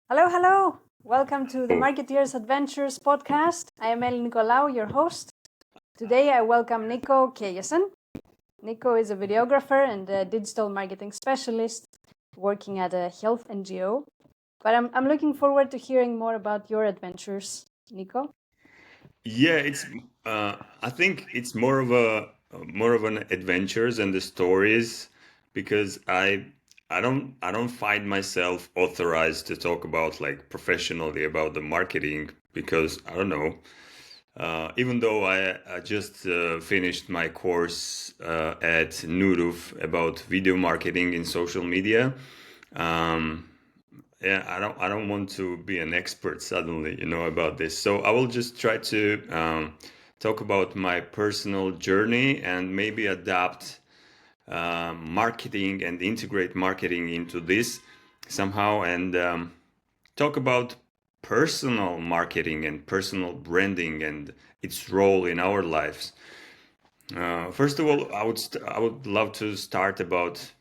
Hello, hello. Welcome to the Marketeers Adventures podcast. I am El Nicolau, your host. Today I welcome Niko Keyesen. Niko is a videographer and a digital marketing specialist working at a health NGO. But I'm looking forward to hearing more about your adventures, Niko. Yeah, I think it's more of an adventures and the stories because I don't find myself authorized to talk about like professionally about the marketing because I don't know. Even though I just finished my course at Nuruf about video marketing in social media. Um, yeah, I don't want to be an expert suddenly, about this. So I will just try to talk about my personal journey and maybe adapt marketing and integrate marketing into this somehow and talk about personal marketing and personal branding and its role in our lives. First of all, I would love to start about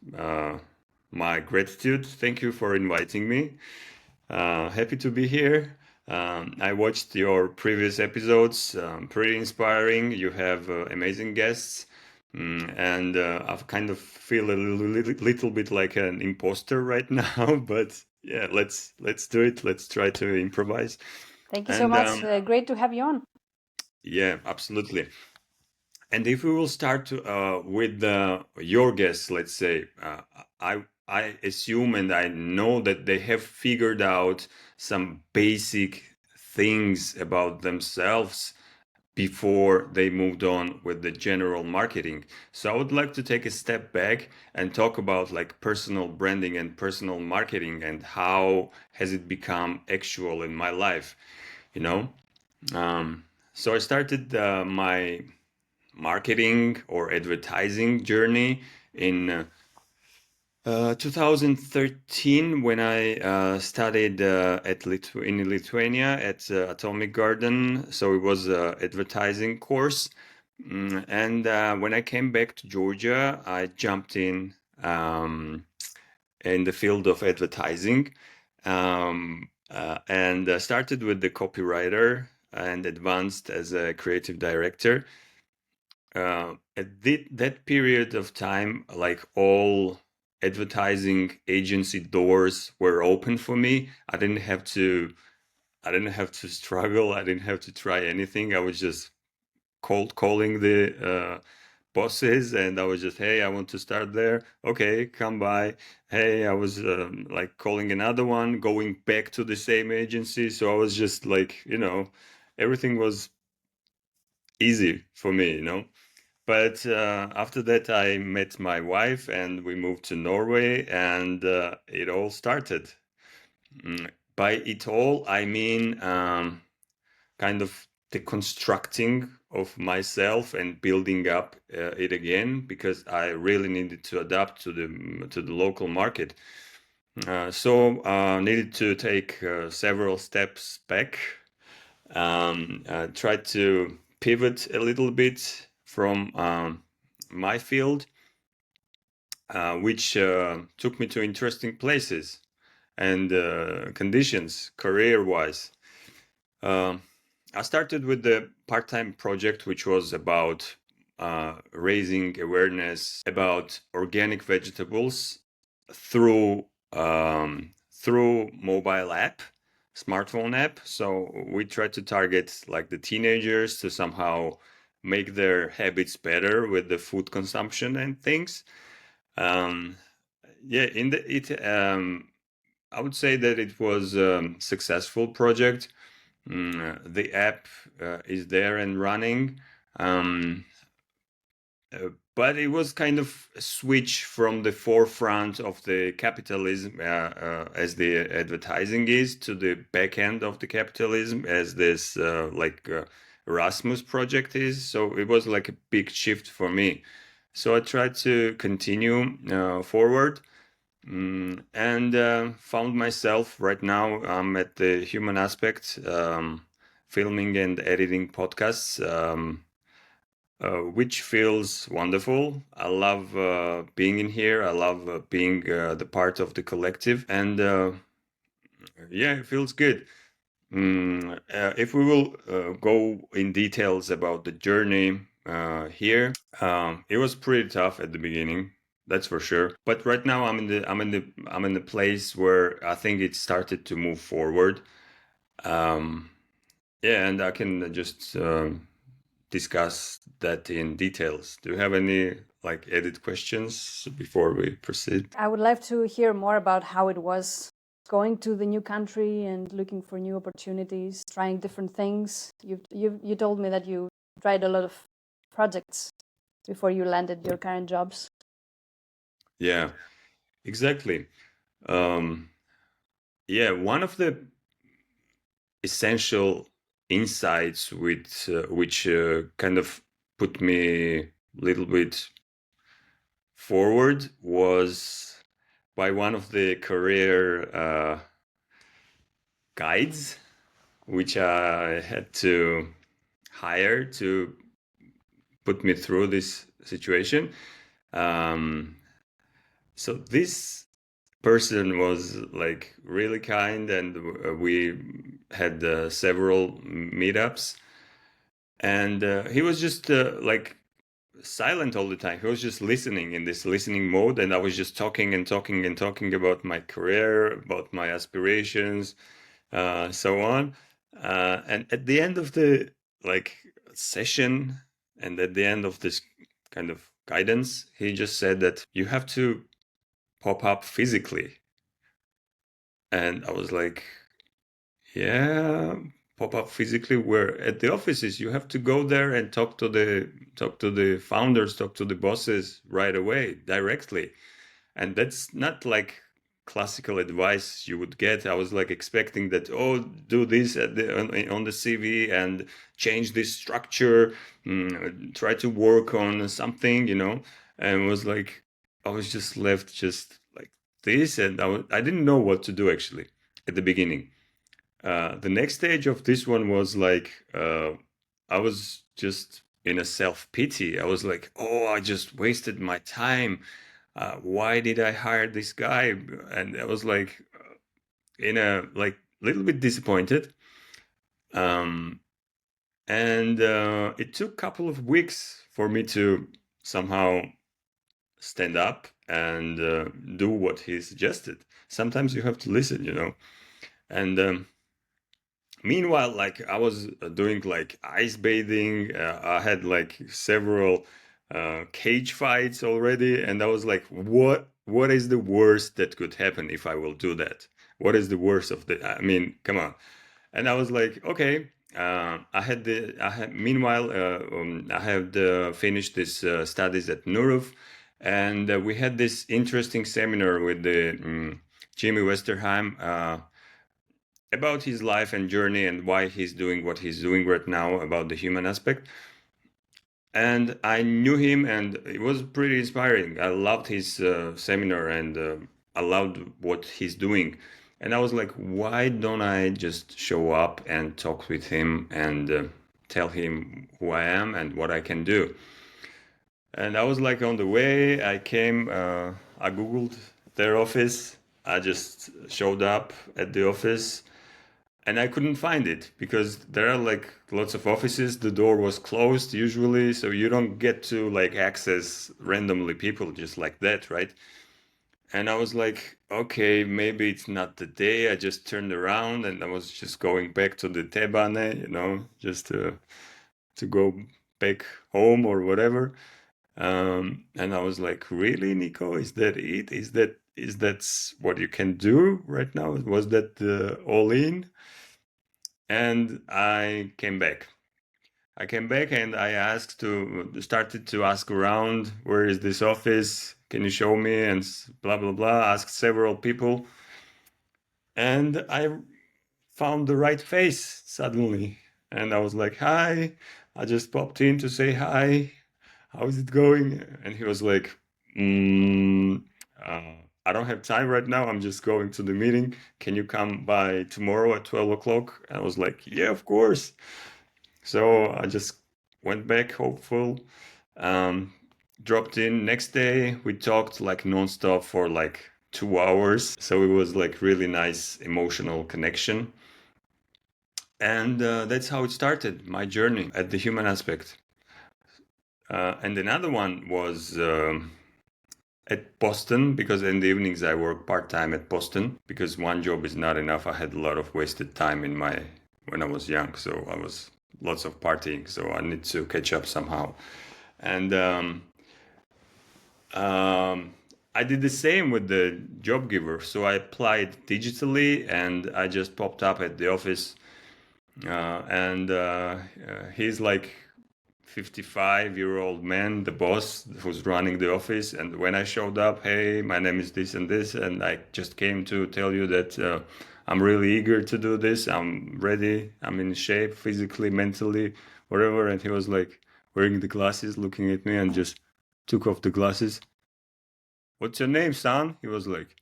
my gratitude. Thank you for inviting me. Happy to be here. I watched your previous episodes, pretty inspiring. You have amazing guests, and I kind of feel a little bit like an imposter right now. But yeah, let's do it. Let's try to improvise. Thank you so And much. Great to have you on. yeah, absolutely. And if we will start with your guests, let's say, I assume and I know that they have figured out some basic things about themselves before they moved on with the general marketing. So I would like to take a step back and talk about like personal branding and personal marketing and how has it become actual in my life, you know? Um, so I started my marketing or advertising journey in 2013 when I studied in Lithuania at Atomic Garden. So it was an advertising course. And when I came back to Georgia, I jumped in the field of advertising and started with the copywriter and advanced as a creative director. That period of time, like all advertising agency doors were open for me. I didn't have to struggle. I didn't have to try anything. I was just cold calling the bosses, and I was just, hey, I want to start there. Okay, come by. Hey, I was like calling another one, going back to the same agency. So I was just like, everything was easy for me. But after that, I met my wife and we moved to Norway, and it all started. By it all, I mean kind of the constructing of myself and building up it again because I really needed to adapt to the local market. So needed to take several steps back, tried to pivot a little bit from my field, which took me to interesting places and conditions career-wise. Um I started with the part-time project, which was about raising awareness about organic vegetables through through mobile app, smartphone app. So we try to target like the teenagers to somehow make their habits better with the food consumption and things. Um, yeah, in the it I would say that it was a successful project. The app is there and running. Um, but it was kind of a switch from the forefront of the capitalism as the advertising is to the back end of the capitalism as this Erasmus project is. So it was like a big shift for me. So I tried to continue forward and found myself right now. I'm at the human aspect, filming and editing podcasts. Which feels wonderful. I love being in here. I love being the part of the collective. And Yeah, it feels good. If we will go in details about the journey here, it was pretty tough at the beginning, that's for sure. But right now, I'm in the place where I think it started to move forward. Um, yeah, and I can just discuss that in details. Do you have any like edit questions before we proceed? I would like to hear more about how it was going to the new country and looking for new opportunities, trying different things. You told me that you tried a lot of projects before you landed your current jobs. Yeah, exactly. Um, yeah, one of the essential insights which kind of put me a little bit forward was by one of the career guides which I had to hire to put me through this situation. Um, so this person was like really kind, and we had several meetups, and he was just like silent all the time. He was just listening in this listening mode, and I was just talking and talking and talking about my career, about my aspirations, so on. And at the end of the like session, and at the end of this kind of guidance, he just said that you have to pop up physically, and I was like, yeah, pop up physically. Where at the offices, you have to go there and talk to the founders, talk to the bosses right away, directly. And that's not like classical advice you would get. I was like expecting that, oh, do this on the CV and change this structure, try to work on something, and was like, I was just left just like this, and I didn't know what to do actually at the beginning. The next stage of this one was like, I was just in a self pity. I was like, oh, I just wasted my time. Why did I hire this guy? And I was like, in a like little bit disappointed. Um, and it took a couple of weeks for me to somehow stand up and do what he suggested. Sometimes you have to listen. And meanwhile, like I was doing like ice bathing. I had like several cage fights already, and I was like, what is the worst that could happen if I will do that? What is the worst of the? I mean, come on. And I was like, okay. I had meanwhile I had finished this studies at Nuruf, and we had this interesting seminar with the Jimmy Westerheim. About his life and journey and why he's doing what he's doing right now about the human aspect. And I knew him, and it was pretty inspiring. I loved his seminar, and I loved what he's doing. And I was like, why don't I just show up and talk with him and tell him who I am and what I can do? And I was like, on the way, I Googled their office. I just showed up at the office, and I couldn't find it because there are like lots of offices. The door was closed usually, so you don't get to like access randomly people just like that, right? And I was like, okay, maybe it's not the day. I just turned around and I was just going back to the Tebane, just to go back home or whatever. And I was like, really, Nico? Is that it? Is that what you can do right now? Was that all in? And I came back and I started to ask around, where is this office? Can you show me? And blah, blah, blah. Asked several people. And I found the right face suddenly. And I was like, hi. I just popped in to say hi. How is it going? And he was like, mm, uh, I don't have time right now. I'm just going to the meeting. Can you come by tomorrow at 12 o'clock? And I was like, yeah, of course. So I just went back hopeful, um, dropped in next day. We talked like nonstop for like 2 hours. So it was like really nice emotional connection. And that's how it started, my journey at the human aspect. And another one was at Boston, because in the evenings I work part-time at Boston, because one job is not enough. I had a lot of wasted time when I was young, so I was lots of partying, so I need to catch up somehow. And I did the same with the job giver. So I applied digitally and I just popped up at the office. And he's like 55-year-old man, the boss who's running the office. And when I showed up, hey, my name is this and this, and I just came to tell you that I'm really eager to do this. I'm ready. I'm in shape, physically, mentally, whatever. And he was like wearing the glasses, looking at me, and just took off the glasses. What's your name, son? He was like,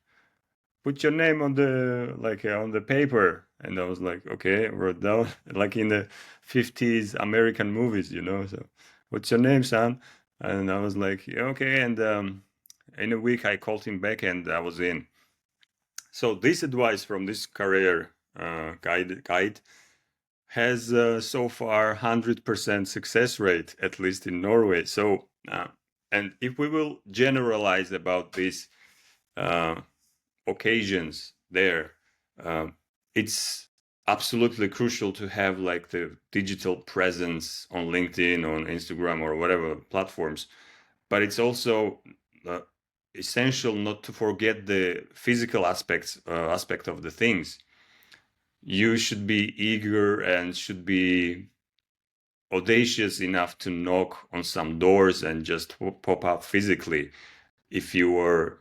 put your name on the paper. And I was like, okay, I wrote down like in the 50s American movies, so what's your name, son? And I was like, yeah, okay. And in a week I called him back and I was in. So this advice from this career guide has so far 100% success rate, at least in Norway. So and if we will generalize about this occasions there, it's absolutely crucial to have like the digital presence on LinkedIn, on Instagram, or whatever platforms. But it's also essential not to forget the physical aspect of the things. You should be eager and should be audacious enough to knock on some doors and just pop up physically if you are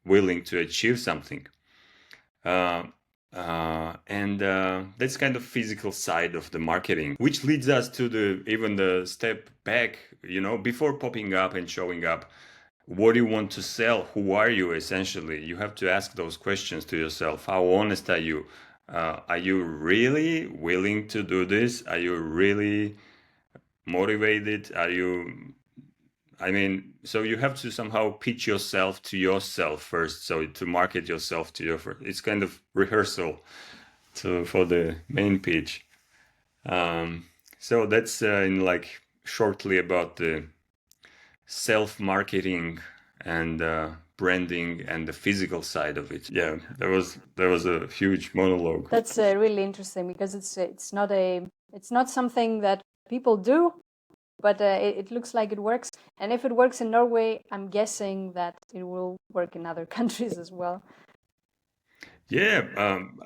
willing to achieve something. And that's kind of physical side of the marketing, which leads us to the step back, before popping up and showing up. What do you want to sell? Who are you? Essentially, you have to ask those questions to yourself. How honest are you? Are you really willing to do this? Are you really motivated? So you have to somehow pitch yourself to yourself first. So to market yourself to it's kind of rehearsal for the main pitch. So that's in like shortly about the self-marketing and branding and the physical side of it. Yeah, there was a huge monologue. That's really interesting because it's not something that people do, but it looks like it works. And if it works in Norway, I'm guessing that it will work in other countries as well. Yeah,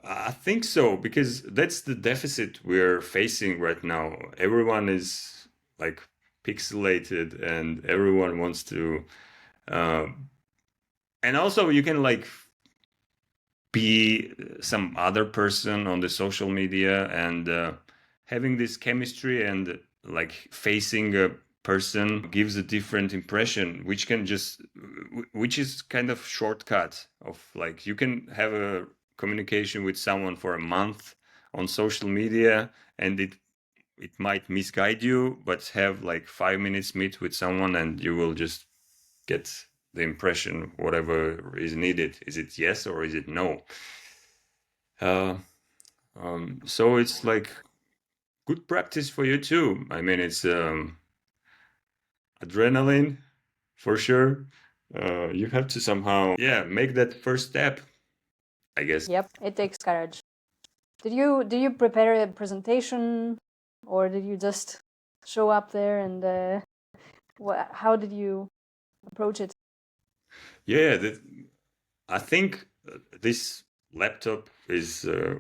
I think so, because that's the deficit we're facing right now. Everyone is like pixelated and everyone wants to, and also you can like be some other person on the social media and having this chemistry and like facing a person gives a different impression, which is kind of shortcut of like you can have a communication with someone for a month on social media and it might misguide you, but have like 5 minutes meet with someone and you will just get the impression whatever is needed. Is it yes or is it no? So it's like good practice for you too. I mean, it's adrenaline for sure. You have to somehow, yeah, make that first step, I guess. Yep, it takes courage. Did you prepare a presentation, or did you just show up there and how did you approach it? Yeah, I think this laptop is a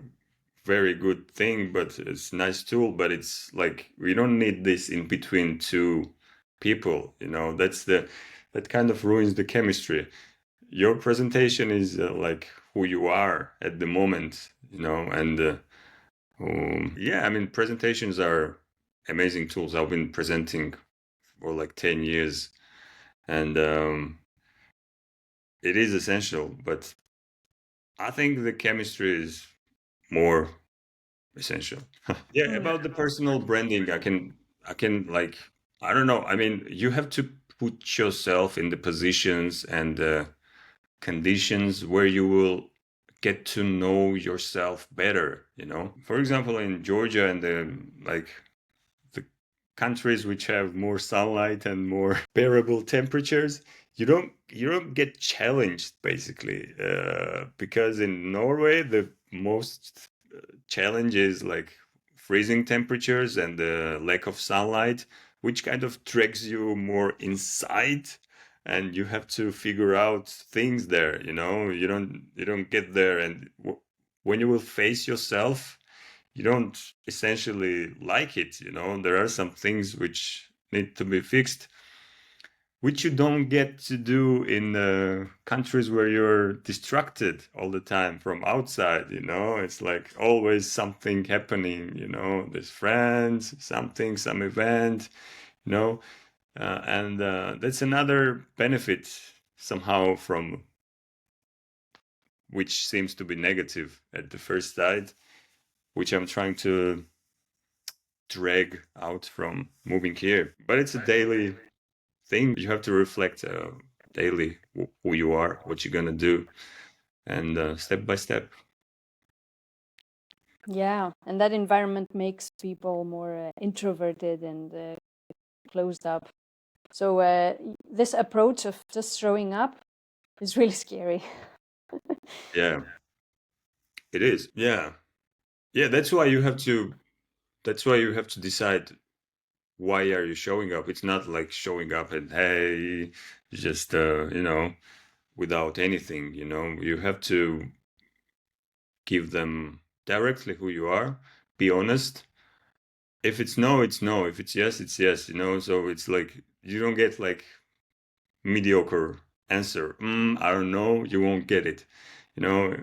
very good thing, but it's a nice tool, but it's like we don't need this in between two people, that kind of ruins the chemistry. Your presentation is like who you are at the moment, and yeah, I mean, presentations are amazing tools. I've been presenting for like 10 years and it is essential, but I think the chemistry is more essential. Yeah, about the personal branding, I can like, I don't know. I mean, you have to put yourself in the positions and conditions where you will get to know yourself better, you know. For example, in Georgia and the countries which have more sunlight and more bearable temperatures, you don't get challenged basically, because in Norway the most challenge is like freezing temperatures and the lack of sunlight, which kind of drags you more inside, and you have to figure out things there. You don't get there, and when you will face yourself, you don't essentially like it. There are some things which need to be fixed, which you don't get to do in countries where you're distracted all the time from outside. It's like always something happening. There's friends, something, some event. you know and that's another benefit somehow, from which seems to be negative at the first sight, which I'm trying to drag out from moving here. But it's a daily thing. You have to reflect daily who you are, what you're gonna do, and step by step. Yeah, and that environment makes people more introverted and closed up. So this approach of just showing up is really scary. Yeah, it is. Yeah, that's why you have to decide, why are you showing up. It's not like showing up and, hey, just without anything. You have to give them directly who you are, be honest. If it's no, it's no. If it's yes, it's yes. So it's like you don't get like mediocre answer. I don't know. You won't get it. You know,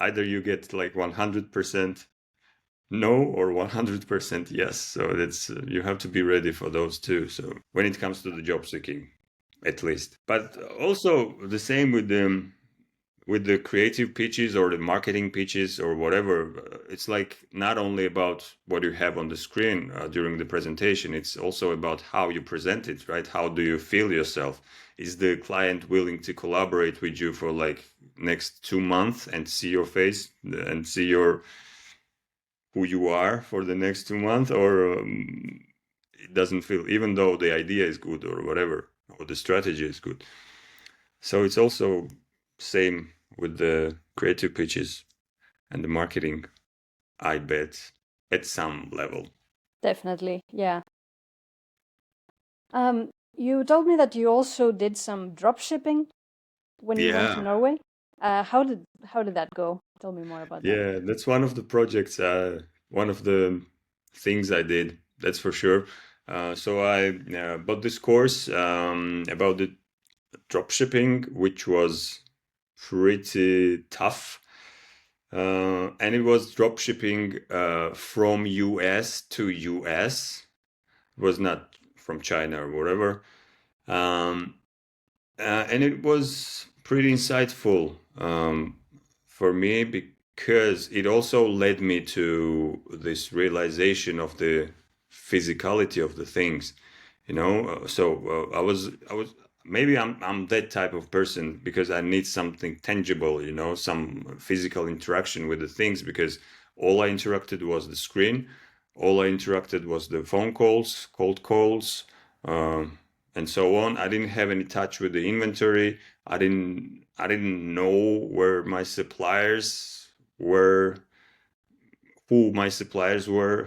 Either you get like 100% no or 100% yes. So that's you have to be ready for those two. So when it comes to the job seeking, at least. But also the same with the creative pitches or the marketing pitches or whatever. It's like not only about what you have on the screen during the presentation, it's also about how you present it, right? How do you feel yourself? Is the client willing to collaborate with you for like next 2 months and see your face and see who you are for the next 2 months? Or it doesn't feel, even though the idea is good or whatever, or the strategy is good. So it's also same with the creative pitches and the marketing, I bet, at some level. Definitely, yeah. You told me that you also did some drop shipping when you went to Yeah, Norway. How did that go? Tell me more about that. yeah, that's one of the projects, one of the things I did, that's for sure. So I bought this course about the drop shipping, which was pretty tough. And it was drop shipping from US to US. It was not from China or whatever. Um, and it was pretty insightful for me, because it also led me to this realization of the physicality of the things. So I was maybe I'm that type of person, because I need something tangible, some physical interaction with the things, because all I interacted was the screen, all I interacted was the phone calls, cold calls, um, and so on. I didn't have any touch with the inventory. I didn't know who my suppliers were,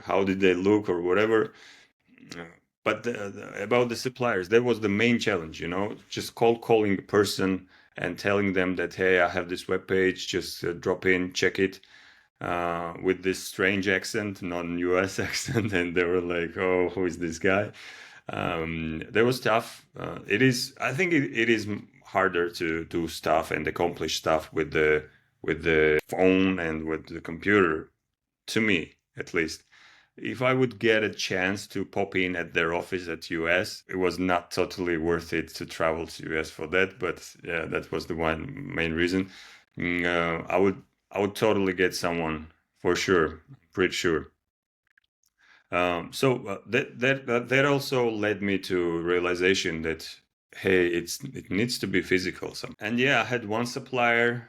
how did they look or whatever. But about the suppliers, that was the main challenge, just cold calling a person and telling them that, hey, I have this web page, just drop in, check it, with this strange accent, non-US accent, and they were like, "Oh, who is this guy?" That was tough. I think it is harder to do stuff and accomplish stuff with the phone and with the computer, to me at least. If I would get a chance to pop in at their office at US, it was not totally worth it to travel to US for that. But yeah, that was the one main reason. I would totally get someone for sure, pretty sure. So that also led me to realization that hey, it needs to be physical. And yeah, I had one supplier.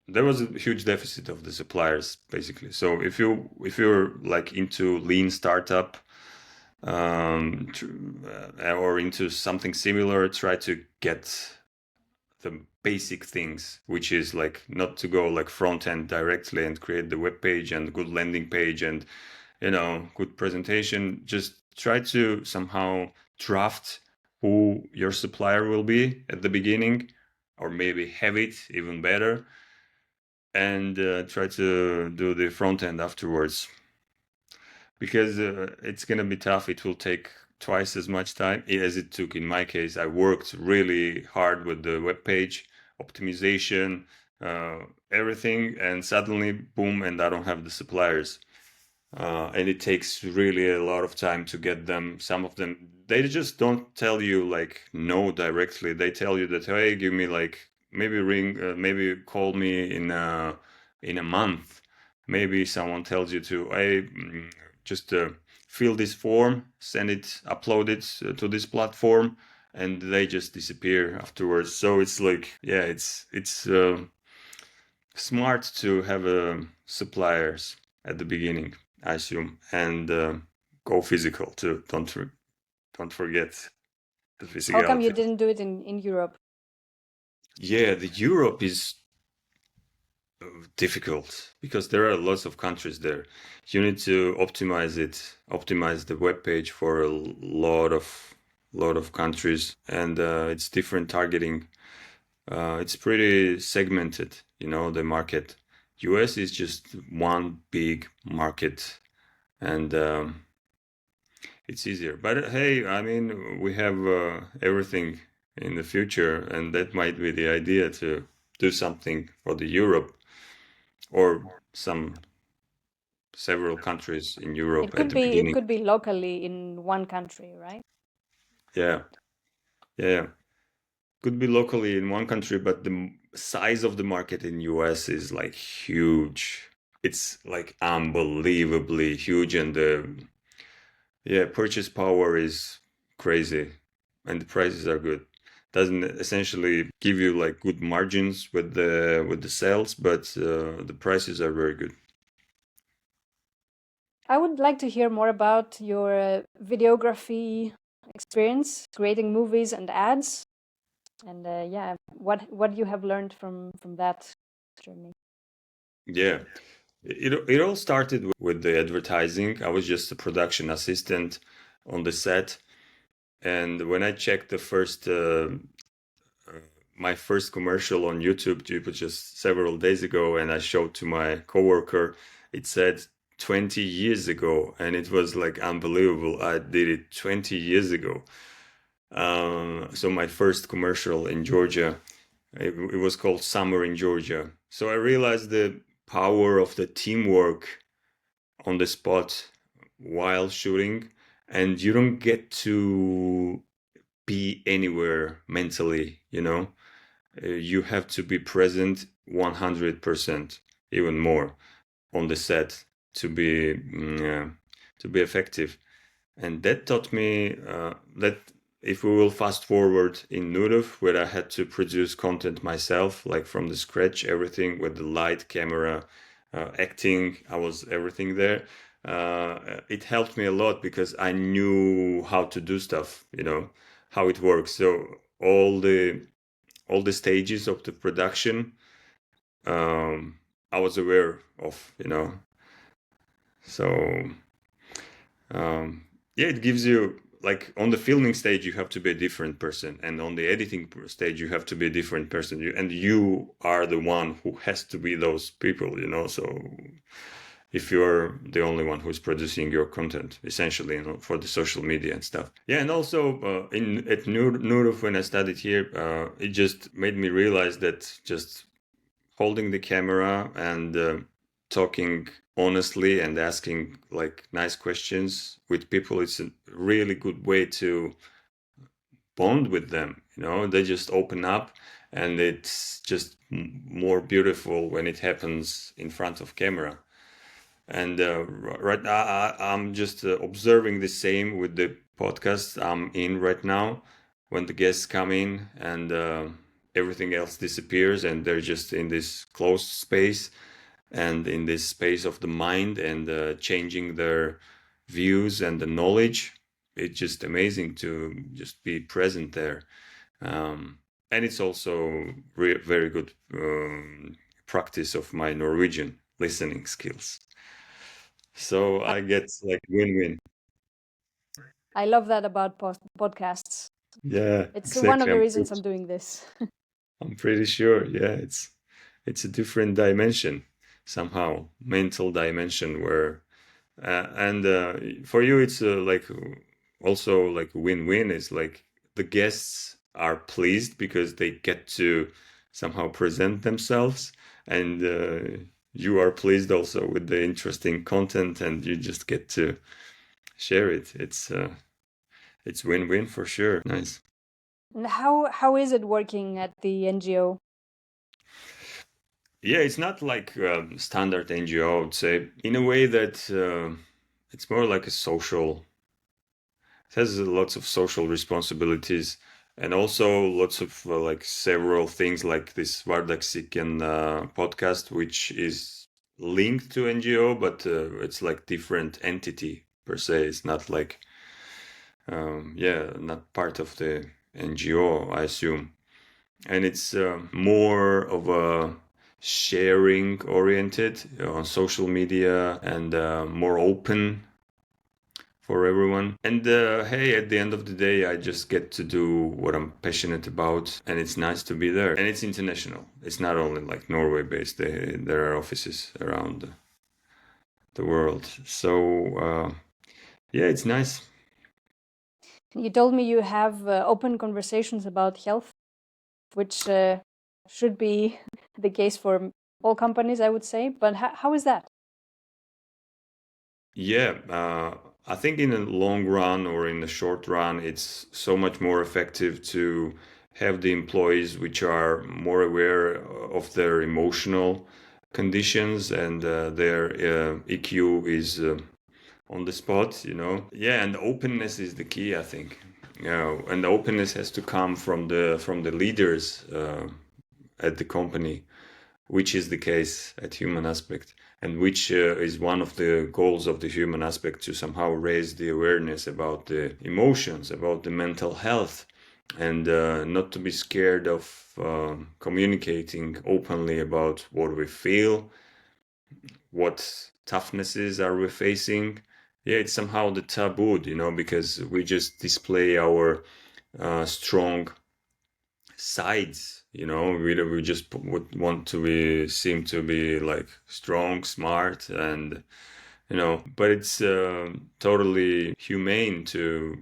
There was a huge deficit of the suppliers, basically. So if you're like into lean startup, or into something similar, try to get the basic things, which is like not to go like front end directly and create the web page and good landing page and good presentation. Just try to somehow draft who your supplier will be at the beginning, or maybe have it even better, and try to do the front end afterwards, because it's going to be tough. It will take twice as much time as it took in my case. I worked really hard with the web page optimization, uh, everything, and suddenly boom, and I don't have the suppliers. And it takes really a lot of time to get them. Some of them, they just don't tell you like no directly. They tell you that, hey, give me like maybe call me in a month. Maybe someone tells you to, hey, just fill this form, send it, upload it to this platform, and they just disappear afterwards. So it's like, yeah, it's smart to have suppliers at the beginning, I assume, and go physical too. Don't forget the How come you physicality. didn't do it in Europe? Yeah, the Europe is difficult because there are lots of countries there. You need to optimize the web page for a lot of countries, and it's different targeting. It's pretty segmented, the market. US is just one big market, and it's easier. But hey, I mean, we have everything in the future, and that might be the idea to do something for the Europe, or several countries in Europe at the It beginning. could be locally in one country, right? Yeah, yeah. Could be locally in one country, but the size of the market in US is like huge. It's like unbelievably huge, and the purchase power is crazy, and the prices are good. Doesn't essentially give you like good margins with the sales, but the prices are very good. I would like to hear more about your videography experience, creating movies and ads, and yeah, what you have learned from that journey. Yeah. It all started with the advertising. I was just a production assistant on the set, and when I checked my first commercial on YouTube, it was just several days ago, and I showed to my coworker. It said 20 years ago, and it was like unbelievable. I did it 20 years ago. So my first commercial in Georgia, it was called Summer in Georgia. So I realized the power of the teamwork on the spot while shooting, and you don't get to be anywhere mentally, you have to be present 100%, even more, on the set to be effective. And that taught me that if we will fast forward in Nurov, where I had to produce content myself, like from the scratch, everything with the light, camera, acting, I was everything there. It helped me a lot because I knew how to do stuff, how it works. So all the stages of the production, I was aware of, So yeah, it gives you like on the filming stage you have to be a different person, and on the editing stage you have to be a different person. And you are the one who has to be those people, So if you're the only one who's producing your content, essentially, for the social media and stuff. Yeah, and also at Nurov, when I studied here, it just made me realize that just holding the camera and talking honestly and asking like nice questions with people, it's a really good way to bond with them. They just open up, and it's just more beautiful when it happens in front of camera. And right now, I'm just observing the same with the podcast I'm in right now. when the guests come in and everything else disappears and they're just in this closed space and in this space of the mind and changing their views and the knowledge. It's just amazing to just be present there. And it's also very good practice of my Norwegian listening skills. So I get like win-win. I love that about podcasts. Yeah, It's one of exactly. the reasons I'm doing this. I'm pretty sure. Yeah, it's a different dimension somehow, mental dimension where and for you it's like also like win-win. It's like the guests are pleased because they get to somehow present themselves, and you are pleased also with the interesting content, and you just get to share it. It's win-win for sure. Nice. And how is it working at the NGO? Yeah, it's not like standard NGO, I would say, in a way that it's more like a social. It has lots of social responsibilities and also lots of like several things like this Vardagsikken podcast, which is linked to NGO, but it's like different entity per se. It's not like, yeah, not part of the NGO, I assume. And it's more of a sharing oriented on social media and more open for everyone. And hey, at the end of the day, I just get to do what I'm passionate about, and it's nice to be there. And it's international. It's not only like Norway based. There are offices around the world. So yeah, it's nice. You told me you have open conversations about health, which should be the case for all companies, I would say. But how is that? Yeah, I think in the long run or in the short run, it's so much more effective to have the employees which are more aware of their emotional conditions and their EQ is on the spot, you know. Yeah, and openness is the key, I think. You know, and the openness has to come from the leaders at the company, which is the case at Human Aspect, and which is one of the goals of the Human Aspect to somehow raise the awareness about the emotions, about the mental health, and not to be scared of communicating openly about what we feel, what toughnesses are we facing. Yeah, it's somehow the taboo, you know, because we just display our strong sides, you know. We just would want to be seem to be like strong, smart, and you know, but it's totally humane to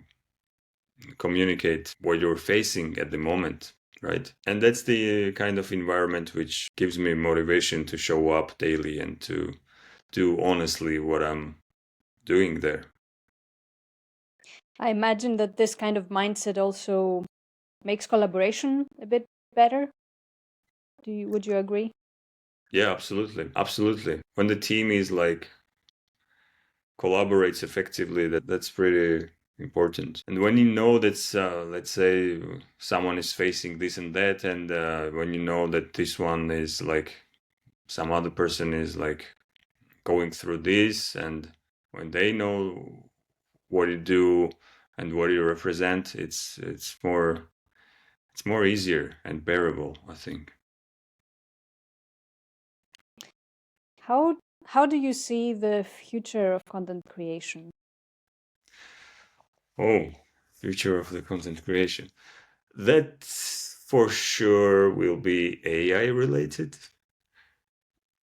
communicate what you're facing at the moment, right? And that's the kind of environment which gives me motivation to show up daily and to do honestly what I'm doing there. I imagine that this kind of mindset also makes collaboration a bit better. Would you agree? Yeah, absolutely. Absolutely. When the team is like collaborates effectively, that's pretty important. And when you know that let's say someone is facing this and that, and when you know that this one is like some other person is like going through this, and when they know what you do and what you represent, it's more easier and bearable, I think. How do you see the future of content creation? Oh, future of the content creation. That for sure will be AI related.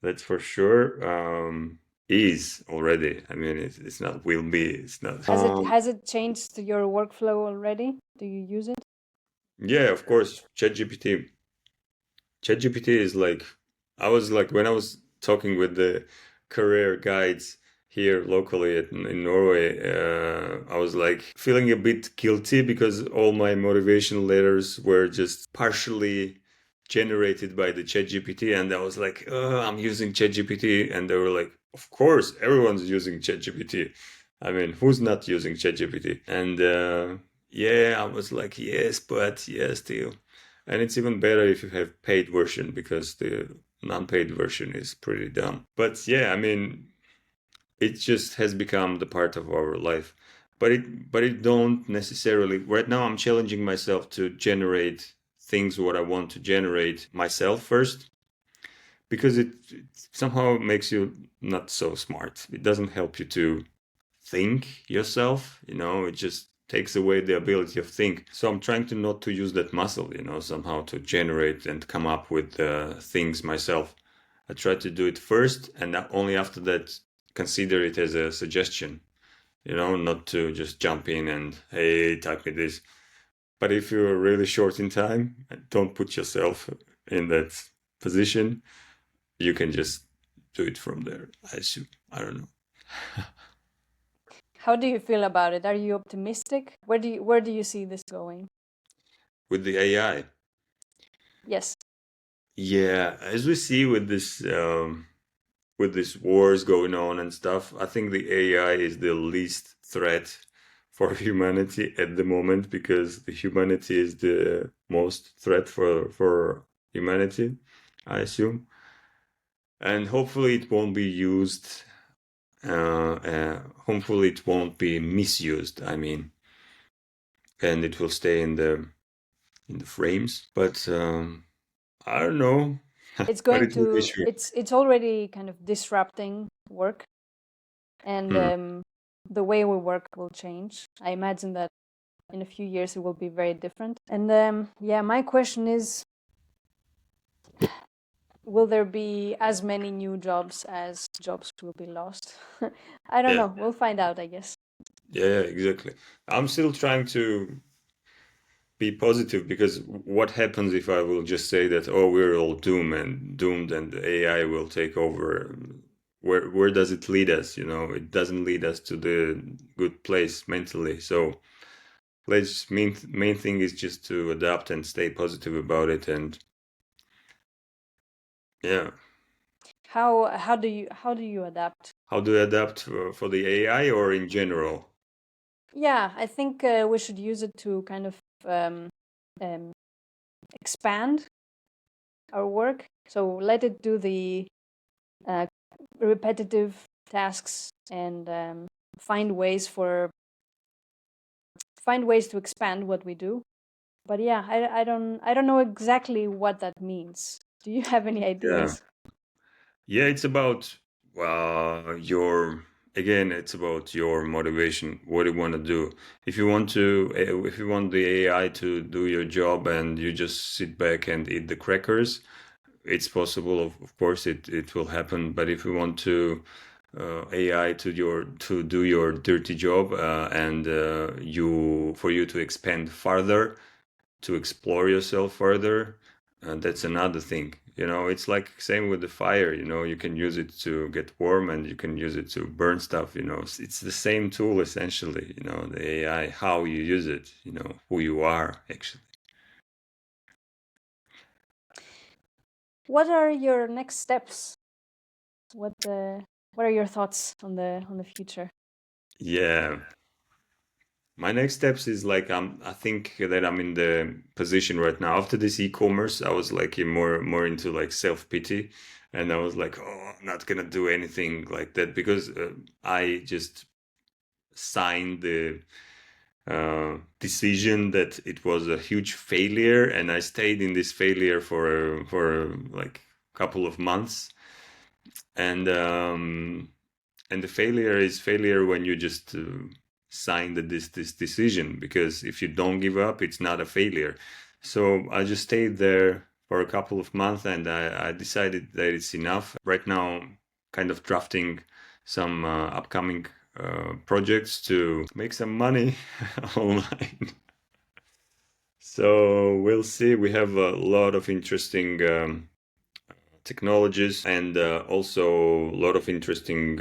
That's for sure. Is already. I mean, it's not will be. It's not. Has it changed your workflow already? Do you use it? Yeah, of course. ChatGPT. ChatGPT is like, I was like, when I was talking with the career guides here locally in Norway, I was like feeling a bit guilty because all my motivation letters were just partially generated by the ChatGPT, and I was like, I'm using ChatGPT, and they were like, of course, everyone's using ChatGPT. I mean, who's not using ChatGPT? And Yeah, I was like, yes, but yeah, still. And it's even better if you have paid version because the non-paid version is pretty dumb. But yeah, I mean, it just has become the part of our life. But it don't necessarily. Right now, I'm challenging myself to generate things what I want to generate myself first because it somehow makes you not so smart. It doesn't help you to think yourself, it just takes away the ability of think. So I'm trying to not to use that muscle, somehow to generate and come up with things myself. I try to do it first and only after that consider it as a suggestion, not to just jump in and, hey, type me this. But if you're really short in time, don't put yourself in that position. You can just do it from there, I assume. I don't know. How do you feel about it? Are you optimistic? Where do you see this going? With the AI, Yes. yeah, as we see with this wars going on and stuff, I think the AI is the least threat for humanity at the moment because the humanity is the most threat for humanity, I assume. And hopefully it won't be used. Hopefully it won't be misused. I mean, and it will stay in the frames. But I don't know. It's But going it will be to sure. it's already kind of disrupting work, and Hmm. the way we work will change. I imagine that in a few years it will be very different. And yeah, my question is, will there be as many new jobs as jobs will be lost? I don't Yeah, know. We'll find out, I guess. yeah, exactly. I'm still trying to be positive because what happens if I will just say that, oh, we're all doomed and the AI will take over? Where does it lead us? It doesn't lead us to the good place mentally. So let's main thing is just to adapt and stay positive about it. And yeah, How do you adapt? how do you adapt for the AI or in general? Yeah, I think we should use it to kind of um, um, expand our work. So let it do the uh, repetitive tasks and find ways for find ways to expand what we do. But yeah, I don't know exactly what that means. Do you have any Yeah. ideas? Yeah, it's about your again, it's about your motivation, what you want to do. If you want the AI to do your job and you just sit back and eat the crackers, it's possible. Of course, it will happen. But if you want to AI to do your dirty job and you for you to expand further, to explore yourself further, and that's another thing. It's like same with the fire. You can use it to get warm and you can use it to burn stuff. It's the same tool essentially. The AI, how you use it, who you are actually. What are your next steps? What are your thoughts on the future? Yeah, my next steps is like I think that I'm in the position right now after this e-commerce. I was like more into like self-pity, and I was like, oh, I'm not gonna do anything like that because I just signed the decision that it was a huge failure, and I stayed in this failure for like a couple of months, and the failure is failure when you just sign this decision, because if you don't give up, it's not a failure. So I just stayed there for a couple of months, and I decided that it's enough. Right now, kind of drafting some upcoming projects to make some money online. So we'll see. We have a lot of interesting technologies and also a lot of interesting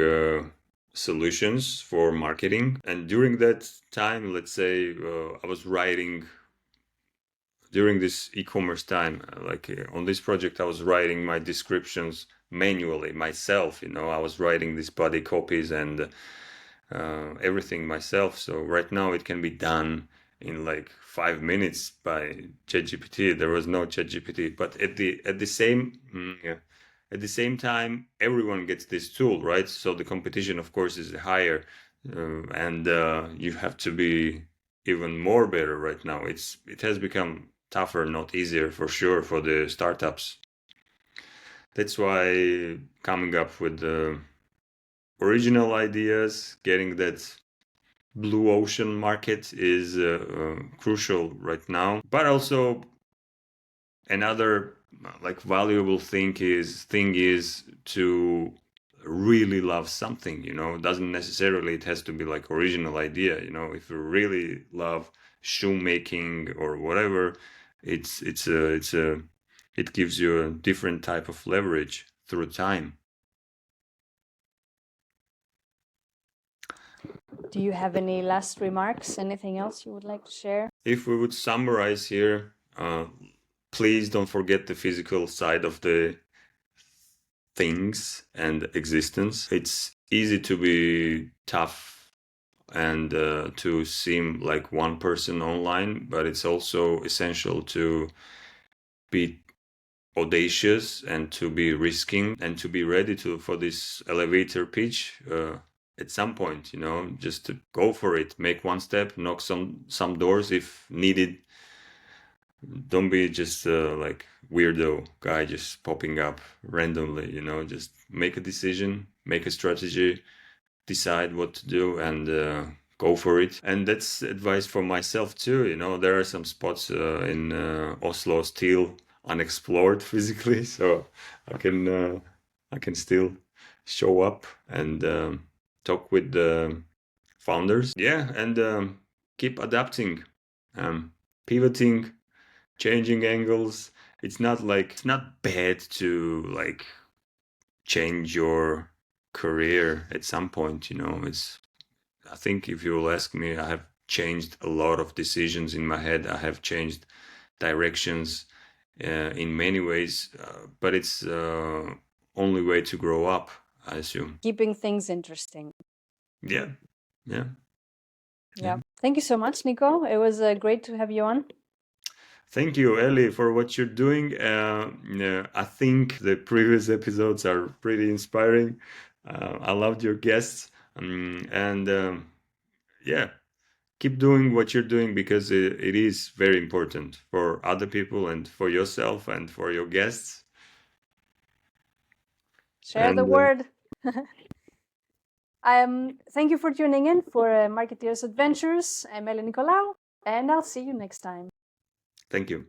solutions for marketing. And during that time, let's say I was writing during this e-commerce time, like on this project, I was writing my descriptions manually myself. I was writing these body copies and everything myself. So right now it can be done in like 5 minutes by ChatGPT. There was no ChatGPT, but at the same time, everyone gets this tool, right? So the competition, of course, is higher, and you have to be even more better right now. It has become tougher, not easier, for sure, for the startups. That's why coming up with original ideas, getting that blue ocean market is crucial right now. But also another like valuable thing is to really love something, doesn't necessarily it has to be like original idea. If you really love shoemaking or whatever, it gives you a different type of leverage through time. Do you have any last remarks? Anything else you would like to share? If we would summarize here, please don't forget the physical side of the things and existence. It's easy to be tough and to seem like one person online, but it's also essential to be audacious and to be risking and to be ready for this elevator pitch at some point, just to go for it, make one step, knock some doors if needed. Don't be just like weirdo guy just popping up randomly, just make a decision, make a strategy, decide what to do, and go for it. And that's advice for myself too. There are some spots in Oslo still unexplored physically, so I can still show up and talk with the founders. Yeah, and keep adapting, pivoting, changing angles. It's not bad to like change your career at some point. I think if you will ask me, I have changed a lot of decisions in my head. I have changed directions in many ways, but it's only way to grow up, I assume. Keeping things interesting. Yeah. Thank you so much, Niko. It was great to have you on. Thank you, Ellie, for what you're doing. I think the previous episodes are pretty inspiring. I loved your guests. Yeah, keep doing what you're doing because it is very important for other people and for yourself and for your guests. Share the word. Thank you for tuning in for Marketeers Adventures. I'm Ellie Nicolau, and I'll see you next time. Thank you.